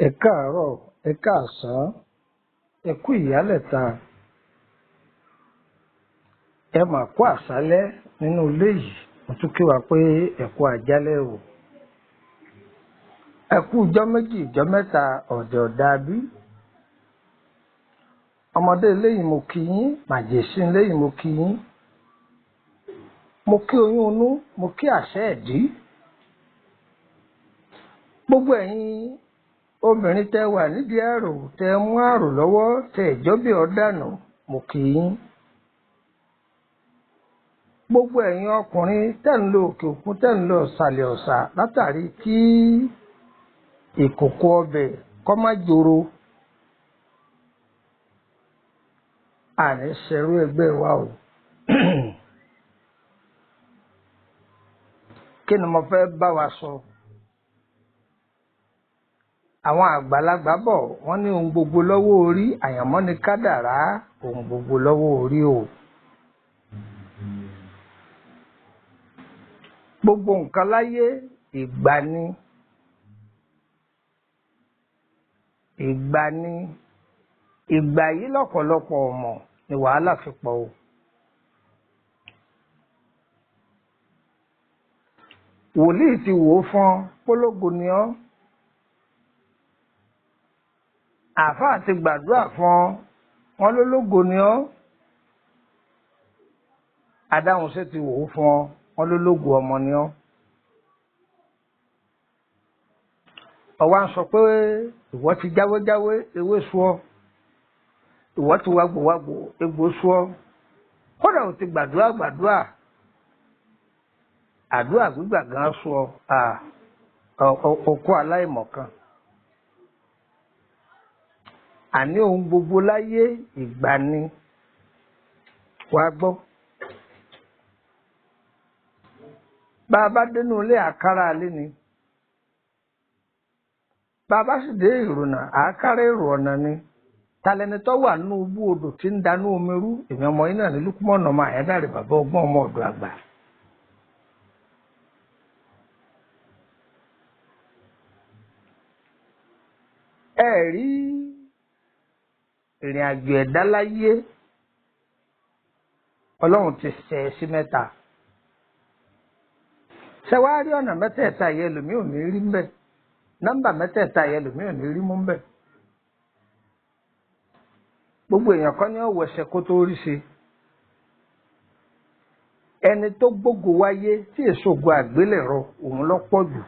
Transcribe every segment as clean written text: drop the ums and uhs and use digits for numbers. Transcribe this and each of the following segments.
Ẹ káàárọ̀, ẹ káàsán, ẹ kú ìyálẹ̀ta, ẹ mà kú àṣálẹ́ nínú ilé yìí. Mo tún kí wa pé ẹ kú àjálẹ́ o. Ẹ kú ijọ́ méjì, ijọ́ mẹ́ta, ọ̀dẹ̀ ọ̀dàbí. Ọmọdé eléyìí mo kí yín, màjèṣí eléyìí mo kí yín. Mo kí oyún inú, mo kí àṣẹ ẹ̀dí. Gbogbo ẹ̀yin obìnrin tẹ́ wà nídìí àrò, tẹ́ mú àrò lọ́wọ́, tẹ́ ìjọ́bí ọ̀dànù, mo kí yín. Gbogbo ẹ̀yin ọkùnrin tẹ́ ń lọ òkè òkun, tẹ́ ń lọ ìsàlẹ̀ ọ̀sà látàrí kí ìkòkò ọbẹ̀ kó má joro. Àní ṣerú ẹgbẹ́ wa o. Kí ni mo fẹ́ bá wa sọ? Àwọn àgbàlagbà bọ̀ wọ́n ní ohun gbogbo lọ́wọ́ orí, àyànmọ́ ni kádàrá, ohun gbogbo lọ́wọ́ orí o. Gbogbo nǹkan láyé ìgbà ni. Ìgbà yìí lọ́pọ̀lọpọ̀ ọmọ ni wàhálà fi pọ̀ o. Wòlíì ti wò ó fún pólógo ni ọ́. Àáfàá ti gbàdúrà fún wọn lólógo ni ọ́. Adáhunṣe ti wò ó fún wọn lólógo ọmọ ni ọ́. Ọwá ń sọ pé ìwọ ti jáwéjáwé ewé sú ọ, ìwọ ti wágbòwágbò egbò sú ọ. Kódà ò ti gbàdúrà àdúrà gbígbà gan sú ọ. Òkú aláìmọ̀kan. Àní ohun gbogbo láyé ìgbà ni. Wá gbọ́. Bá a bá dénú ilé àkàrà alé ni. Bá a bá sì dé ìrònà àkàrà èrò ọ̀nà ni. Talẹ́ni tó wà nínú ubú odò tí ń danú omi rú, èmi ọmọ yín náà ní Lúkúmọ̀nù ọmọ Àyádáre bàbá ọgbọ́n ọmọ ọ̀dọ̀ àgbà. Ẹ rí ìrìn àjò ẹ̀dá láyé, Ọlọ́run ti ṣe sí mẹ́ta. Ṣé wàá rí ọ̀nà mẹ́tẹ̀ẹ̀ta yẹn lòmíì ò ní rí mbẹ̀? Nọ́mbà mẹ́tẹ̀ẹ̀ta yẹn lòmíì ò ní rí mú mbẹ̀. Gbogbo èèyàn kan ní ọ̀wọ̀ ẹsẹ̀ kó tó rí ṣe. Ẹni tó gbógo wáyé tí èso ògo àgbélẹ̀rọ òun ló pọ̀ jù.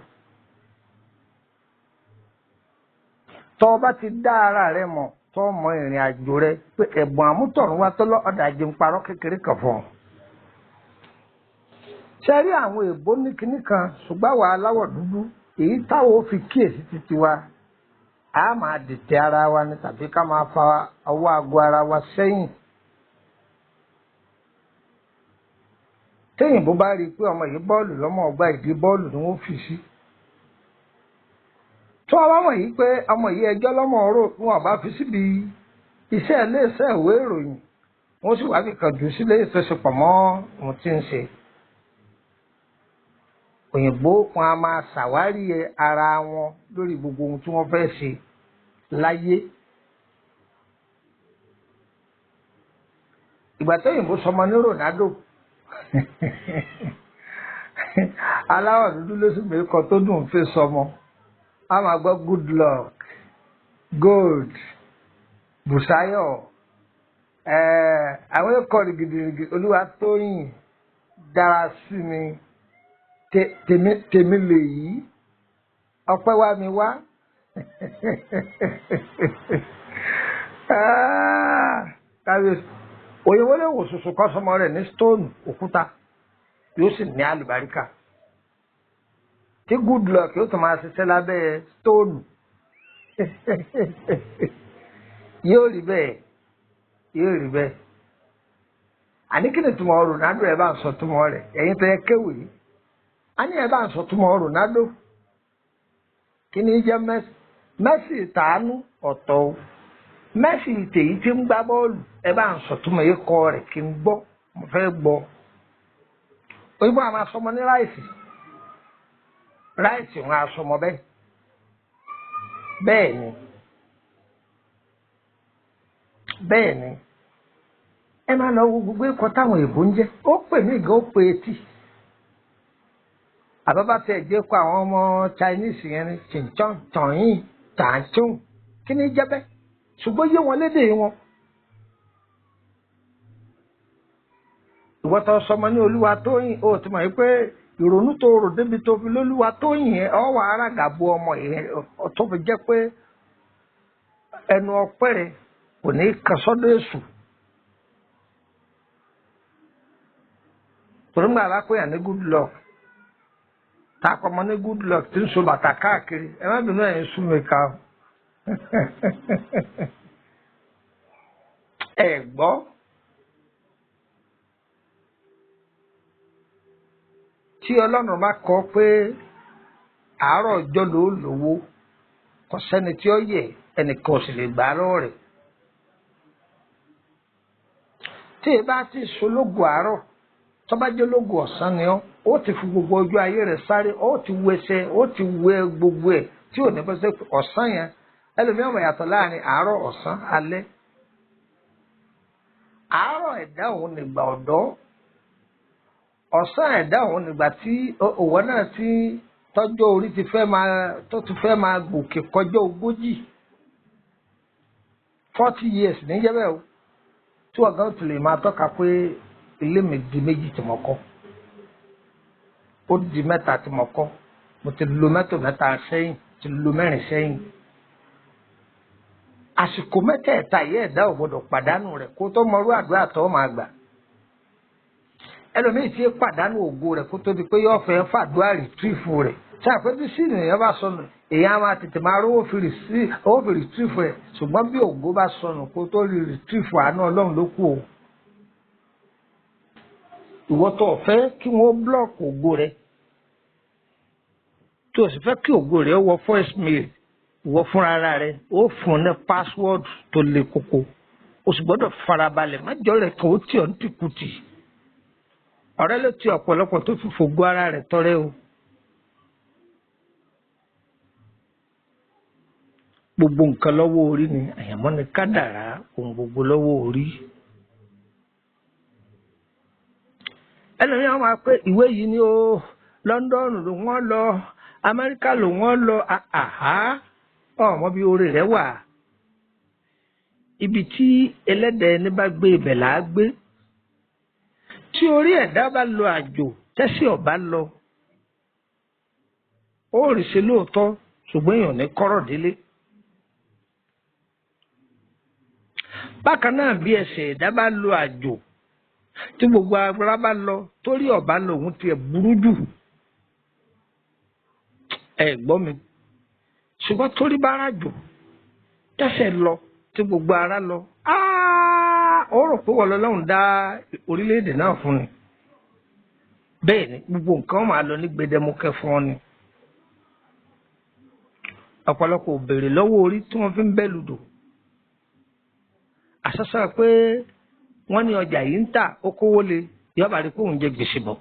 Tọ́ ọ bá ti dá ara rẹ mọ̀, tọ́ mọ ìrìn àjò rẹ pé ẹ̀bùn àmútọ̀run wa tọ́lọ́ ọ̀dà jẹun parọ́ kékeré kan fún ọ. Ṣé rí àwọn èèbó ní kinní kan ṣùgbọ́n àwa aláwọ̀ dúdú èyí táwọn ò fi kíyèsí títí wa a máa dìtẹ̀ ara wa ni tàbí ká máa fa ọwọ́ aago ara wa sẹ́yìn. Téyìnbó bá rí i pé ọmọ yìí bọ́ọ̀lù lọ́mọ ọgbà ìdí bọ́ọ̀lù ni wọ́n fi sí. Tó wá mọ̀ yìí pé ọmọ yìí ẹjọ́ lọ́mọ ọ̀rọ̀ wọn bá fi síbi iṣẹ́ iléeṣẹ́ ìwé ìròyìn wọ́n sì wá fi kàn jù sílé ìtọ́sípọ̀ mọ́ ohun tí ń ṣe. Òyìnbó wọn a máa ṣàwárí ara wọn lórí gbogbo ohun tí wọ́n fẹ́ ṣe láyé. Ìgbà tó òyìnbó sọmọ ní Ronaldo aláwọ̀ dúdú ló sì gbé kan tó dùn fẹ́ sọmọ. A máa gbọ́ good luck, gold, Bùsáyọ̀, àwọn ẹ̀kọ́ gidigidi olúwa tóyìn dára sí mi tèmi lè yí ọpẹ́ wá mi wá kábíyèsí òyìnbó lè wò sùsù kọ́ sọmọ rẹ̀ ní stone òkúta yóò sì ní àlùbáríkà tí good luck yóò tún máa ṣiṣẹ́ lábẹ́ stone yóò rí bẹ́ẹ̀ àní kí ni túmọ̀ Ronaldo ẹ bá ń sọ túmọ̀ rẹ̀ ẹ̀yin tẹ́ kéwì á ní ẹ bá ń sọ túmọ̀ Ronaldo kí ni jẹ́ Messi tàánú ọ̀tọ̀ o Messi tèyí tí ń gbá bọ́ọ̀lù ẹ bá ń sọ túmọ̀ yìí kọ́ rẹ̀ kí n gbọ́ mo fẹ́ gbọ́ òyìnbó àwọn asọmọ ní ráìsì wọn asọmọ bẹ́ẹ̀ ni ẹ máa lọ wo gbogbo ẹ̀kọ́ táwọn èèbó ń jẹ́ ó pè mí gan ó pè etí àbábá tẹ ẹ̀jẹ̀ kọ àwọn ọmọ Chinese yẹn ní chinchan tọ̀yìn tàǹtún kí ni jẹ́ bẹ́ẹ̀ ṣùgbọ́n yé wọn lédè wọn. ìwọ́tọ̀ sọmọ ní olúwa tóyìn ó ti mọ̀ pé ìrònú tó rò débi tó fi lólúwa tóyìn yẹn ọ wà ara gàbó ọmọ yẹn tó fi jẹ́ pé ẹnu ọpẹ́ rẹ̀ kò ní kan sọ́dọ̀ èṣù. torí gbà bá pèyàn ní good luck tá a kọ́ ọmọ ní good luck tí ń so bàtà káàkiri ẹ má bínú ẹ̀yin sún mi ká o. ẹ gbọ́ tí ọlọ́run bá kọ pé àárọ̀ ọjọ́ ló lówó kò sẹ́ni tí ó yẹ ẹnìkan ò sì lè gbà á lọ́wọ́ rẹ̀ tí ẹ bá ti sológo àárọ̀ tó bá jẹ́ ológo ọ̀sán ni ó ti fi gbogbo ọjọ́ ayé rẹ̀ sáré ó ti wẹsẹ̀ ó ti wẹ gbogbo ẹ̀ tí ò ní bọ́ sí ọ̀sán yẹn ẹlòmíràn mọ̀ yàtọ̀ láàrin àárọ̀ ọ̀sán alẹ́ àárọ̀ ẹ̀dá òun nígbà ọ̀dọ́ ọ̀sán ẹ̀dá òun nígbà tí òwò náà ti tọ́jọ́ orí ti fẹ́ máa gòkè kọjá 40 years níjẹ́ bẹ́ẹ̀ o tí ọ̀gá ò tún lè máa tọ́ka pé ilé mi di 2 tí mo kọ́ ó di 3 tí mo kọ́ mo ti lo mẹ́tò 3 sẹ́yìn ti lo 4 sẹ́yìn àsìkò mẹ́tẹ̀ẹ̀ta yìí ẹ̀dá ò gbọdọ̀ pàdánù rẹ̀ kó tó mọrú àdúrà tó máa gbà ẹlòmíì tí pàdánù ògo rẹ̀ kó tó di pé yóò fẹ́ fàdúrà rìtírìfù rẹ̀ tí àpẹẹrẹ sí ènìyàn bá sọnù èèyàn máa tètè máa rówó fi rìtírìfù rẹ̀ ṣùgbọ́n bí ògo bá sọnù kó tó rí rìtírìfù àánú Ọlọ́run ló kù o ìwọ tó fẹ́ kí wọ́n blọọkì ògo rẹ̀ tó sì fẹ́ kí ògo rẹ̀ wọ first mail ìwọ fúnra rẹ̀ ó fún ní password tó le koko o sì gbọ́dọ̀ farabalẹ̀ májọ rẹ̀ kan ó tì ọ́ ní tìkùtì ọ̀rẹ́ ló ti ọ̀pọ̀lọpọ̀ tó fi fògo ara rẹ̀ tọrẹ o gbogbo nǹkan lọ́wọ́ orí ni àyànmọ́ ni kádàrá ohun gbogbo lọ́wọ́ orí. ẹlòmíràn máa pé ìwé yìí ni ó London ló wọ́n lọ Amẹ́ríkà ló wọ́n lọ ọmọ bíi orí rẹ̀ wà ibi tí ẹlẹ́dẹ̀ ẹni bá gbé ibẹ̀ là á gbé tí orí ẹ̀dá bá lọ àjò tẹ́sí ọ̀bá lọ ó rí ṣe lóòótọ́ ṣùgbọ́n èèyàn ní kọ́rọ̀ délé. bákan náà bí ẹsẹ̀ ẹ̀dá bá lọ àjò tí gbogbo agbára bá lọ torí ọ̀bá lọ òun tiẹ̀ burú jù ẹ gbọ́ mi ṣùgbọ́n torí bá rájò tẹ́sẹ̀ lọ tí gbogbo ara lọ ó rò pé wọ́n lọ́lọ́run dá orílẹ̀-èdè náà fún ni bẹ́ẹ̀ ni gbogbo nǹkan máa lọ ní gbẹdẹmukẹ fún ọ ni ọ̀pọ̀lọpọ̀ ò béèrè lọ́wọ́ orí tí wọ́n fi ń bẹ́ lùdò àṣàṣà pé wọ́n ní ọjà yìí ń tà ó kówó le yọba rí pé òun jẹ gbèsè bọ̀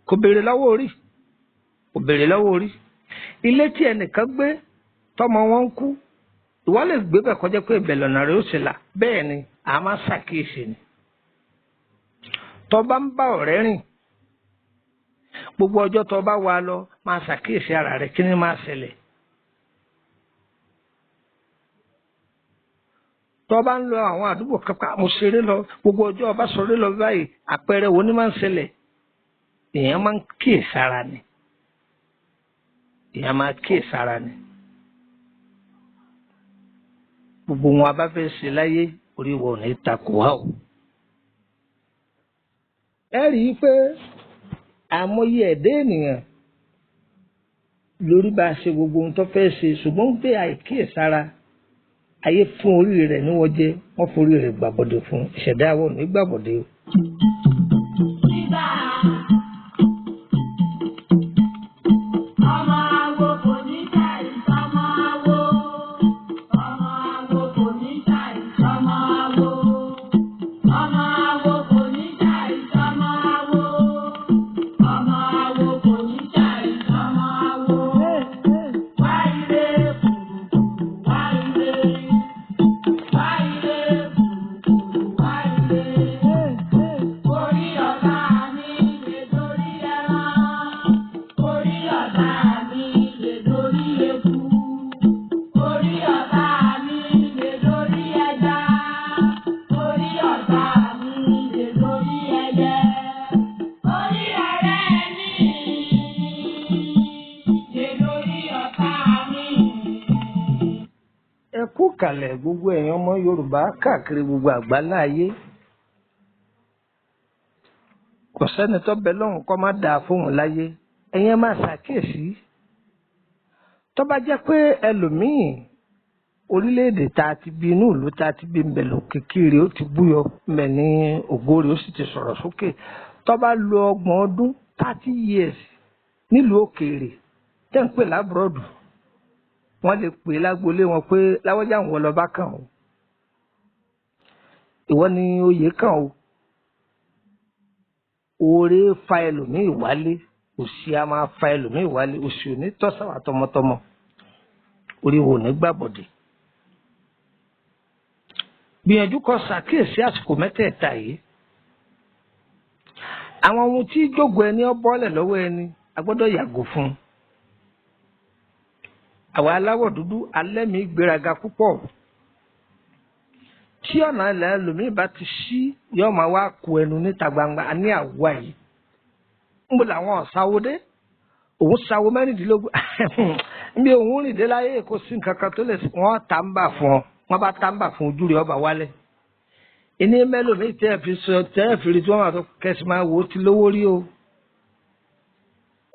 kò béèrè lọ́wọ́ orí ilé tí ẹnìkan gbé tọmọ wọn ń kú ìwọ lè gbé bẹ̀ kọjá pé ìbẹ̀ lọ́nà rẹ̀ ó sì là bẹ́ẹ̀ ni a máa ṣàkíyèsí ni tó bá ń bá ọ̀rẹ́ rìn gbogbo ọjọ́ tó bá wà lọ máa ṣàkíyèsí ara rẹ̀ kí ni máa ṣẹlẹ̀ tó bá ń lọ àwọn àdúgbò kankan mo ṣeré lọ gbogbo ọjọ́ ọba sọ̀rọ̀ lọ báyìí àpẹẹrẹ wo ni máa ń ṣẹlẹ̀ èèyàn máa ń kíyèsára ni èèyàn máa kíyèsára ni gbogbo wọn a bá fẹ́ ṣe láyé orí wọn ò ní takò wá o. ẹ rí i pé àmọye ẹ̀dá ènìyàn lórí bá a ṣe gbogbo ohun tó fẹ́ ṣe ṣùgbọ́n ń gbé àìkíyèsára ayé fún orí rẹ̀ ní wọ́n jẹ́ wọ́n forí rẹ̀ gbàbọ̀dé fún ìṣẹ̀dá àwọn ò ní gbàbọ̀dé o. Kalẹ̀ gbogbo èèyàn ọmọ Yorùbá káàkiri gbogbo àgbáláyé kò sẹ́ni tó bẹ lọ́hùn kó má dáa fóun láyé ẹ̀yin máa ṣàkíyèsí tó bá jẹ́ pé ẹlòmíì orílẹ̀-èdè tá a ti bí inú ìlú tá a ti bí ń bẹ̀ lọ kékeré ó ti búyọ mẹ́ ní ògo rẹ̀ ó sì ti sọ̀rọ̀ sókè tó bá lo 30 ọdún 30 years nílùú òkèèrè tẹ́ ń pè lábúrọ̀dù wọ́n lè pè lágbolé wọn pé láwọ́jà ń wọ lọ bá kàn ó ìwọ ni oyè kàn ó oore fa ẹlòmíì wálé òṣì a máa fa ẹlòmíì wálé òṣì ò ní tọ́sàwà tọmọtọmọ orí wo ní gbàbọ̀dé gbìyànjú kó ṣàkíyèsí àsìkò mẹ́tẹ̀ẹ̀ta yìí àwọn ohun tí jógo ẹni ọ bọ́lẹ̀ lọ́wọ́ ẹni a gbọ́dọ̀ yàgò fún un. Àwa aláwọ̀ dúdú alẹ́mí gbéraga púpọ̀ tí ọ̀nà ilẹ̀ ẹlòmíì bá ti ṣí yóò máa wá ku ẹnu níta gbangba ní àwa yìí ń bọ̀ làwọn ọ̀sáwó dé òun sáwó 16 níbi òun rìn dé láyé kò sí nǹkan kan tó lè wọ́n tá ń bà fún ọ wọ́n bá tá ń bà fún ojú rẹ̀ ọba wálẹ̀ ìní mẹ́lòmíì tẹ́ ẹ̀ fi sọ tẹ́ ẹ̀ fi rí tí wọ́n máa tó kẹ́sì máa wò ó ti lówó rí o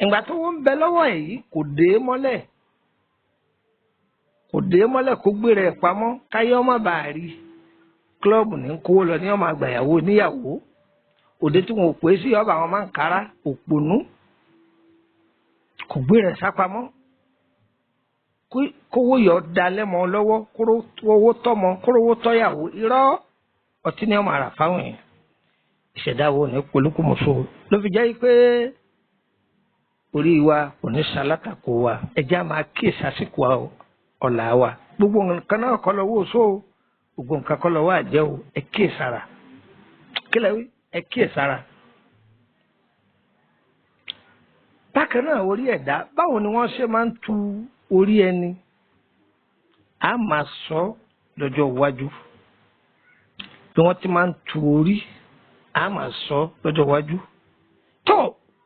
ìgbà tó wọ́n ń bẹ lọ́wọ́ yìí kò dé mọ́lẹ̀ kó gbére ẹ̀ pamọ́ káyọ́ má bàa rí kílọ̀bù ní kówó lọ ní ọmọ àgbàyàwó níyàwó òde tí wọn ò pè é sí ọba àwọn máa ń kára òpònú kò gbére ẹ̀ sápamọ́ kówó yọ da lẹ́mọ lọ́wọ́ kórówó tọ́mọ kórówó tọ́yàwó irọ́ ọtí ní ọmọ àrà fáwọn èèyàn ìṣẹ̀dá wo ní polúkúmọ̀ṣó ló fi jẹ́ pé orí wa kò ní ṣalátakò wa ẹja máa kíyèsí àsìkò ọ̀la wa gbogbo nǹkan náà kọ́ lọ́wọ́ oṣó gbogbo nǹkan kọ́ lọ́wọ́ àjẹ́ o ẹ kíyèsára kílẹ̀ wí ẹ kíyèsára. bákan náà orí ẹ̀dá báwo ni wọ́n ṣe máa ń tu orí ẹni a máa sọ lọ́jọ́ iwájú bí wọ́n ti máa ń tu orí a máa sọ lọ́jọ́ iwájú tó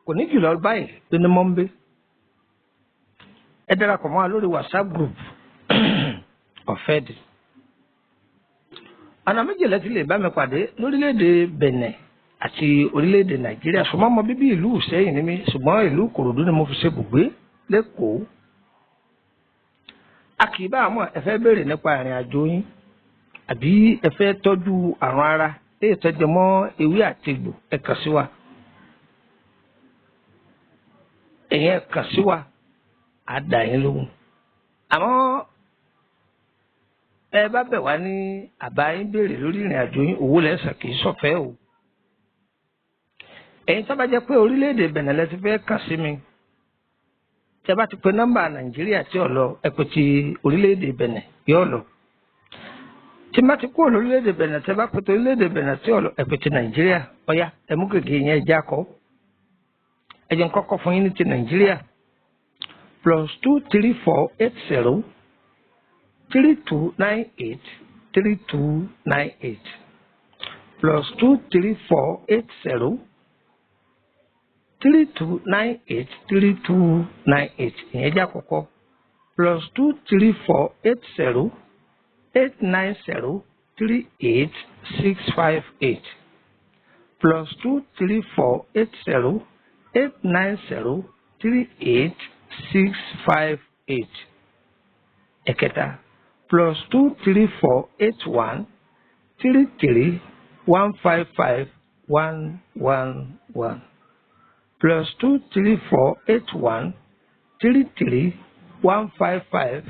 kò ní jùlọ báyìí ló ní mọ́ńbé ẹ darapọ̀ mọ́ wa lórí WhatsApp group ọ̀fẹ́ di ọ̀nà méjìlá ti lè bá mi pàdé lórílẹ̀‐èdè Benin àti orílẹ̀‐èdè Nàìjíríà ṣùgbọ́n ọmọ bíbí ìlú Ìṣẹ́yìn ni mí ṣùgbọ́n ìlú Ìkòròdú ni mo fi ṣe bùgbé lẹ́kọ̀ọ́ a kì í bá àmọ́ ẹ fẹ́ béèrè nípa ìrìn àjò yín àbí ẹ fẹ́ tọ́jú àrùn ara léè tọ́jú mọ́ ewé àtegbò ẹ kàn sí wa ẹ̀yin ẹ kàn sí wa á dà yín lóhùn àmọ́ ẹ bá bẹ̀ wá ní àbá yín béèrè lórí ìrìn àjò yín owó lẹ́sàn kì í ṣọ̀fẹ́ o ẹ̀yin tó bá jẹ́ pé orílẹ̀-èdè Benin lẹ ti fẹ́ kàn sí mi tí a bá ti pe nọ́mbà Nàìjíríà tí ò lọ ẹ pè ti orílẹ̀-èdè Benin yóò lọ tí má ti kúrò lórílẹ̀-èdè Benin tí a bá pe ti orílẹ̀-èdè Benin tí ò lọ ẹ pè ti Nàìjíríà ọ̀yá ẹ mú gègé yẹn ẹ já kọ́ ẹ jẹ́ n kọ́kọ́ fún yín ní ti Nàìjíríà +23480 3298 3298 plus 23480 3298 3298 ìyẹn jẹ́ àkọ́kọ́ plus 23480 890 38658 plus 23480 890 38658 ẹ̀kẹta plus 23481 33 155 111 plus 23481 33 155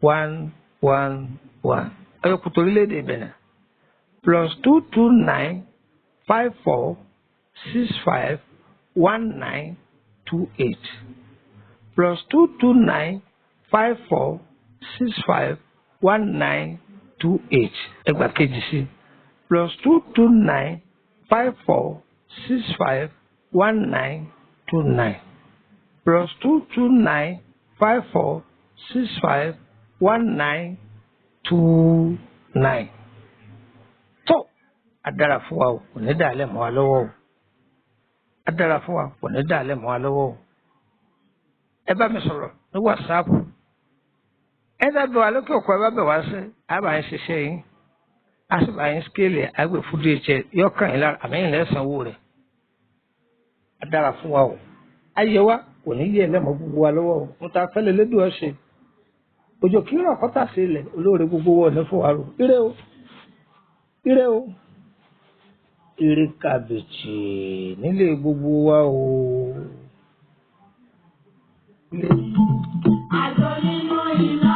111 ẹ̀yọkùtò orílẹ̀-èdè Benin plus 229 54 65 1928 plus 229 54 65 1928 ẹgbà kejì sí plus 229 54 65 1929 plus 229 54 65 1929 tó adára fún wa kò ní dàálẹ̀ mọ́ wa lọ́wọ́ o adára fún wa kò ní dàálẹ̀ mọ́ wa lọ́wọ́ o ẹ bá mi sọ̀rọ̀ ní WhatsApp ẹ dábẹ́ wa lókè òkú ẹ bá bẹ̀ wá sí àbá yín ṣiṣẹ́ yín àṣìbà yín skéèlì àgbè fúdú ẹ̀jẹ̀ yọkàn yín lára àmì yín lẹ́sànwó rẹ̀ adára fún wa o ayé wa kò ní yẹ lẹ́mọ̀ gbogbo wa lọ́wọ́ o mo ta fẹ́lẹ̀ lédùn ọ̀ṣẹ́ òjò kí rọ̀ kọ́tà sí ilẹ̀ olóore gbogbo wọ̀ ní fún wa rò ire o ire o ire kàbìtì nílé gbogbo wa o. Àjọ nínú iná.